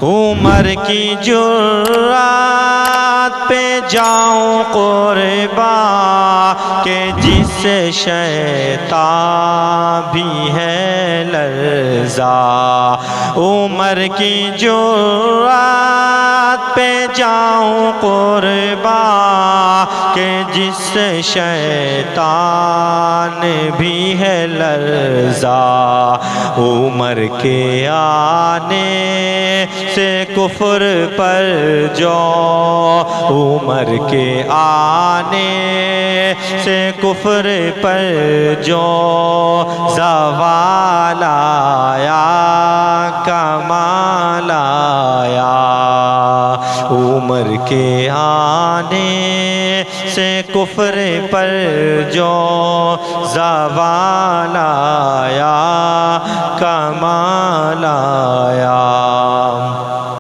عمر کی جرات پہ جاؤں قربان کہ جس سے شیطان بھی ہے لرزا۔ عمر کی جرات پہ جاؤں قربان کہ جس سے شیطان بھی ہے لرزا۔ عمر کے آنے سے کفر پر جو، عمر کے آنے سے کفر پر جو زوال آیا کمال آیا۔ عمر کے آنے سے کفر پر جو زوال آیا کمال آیا۔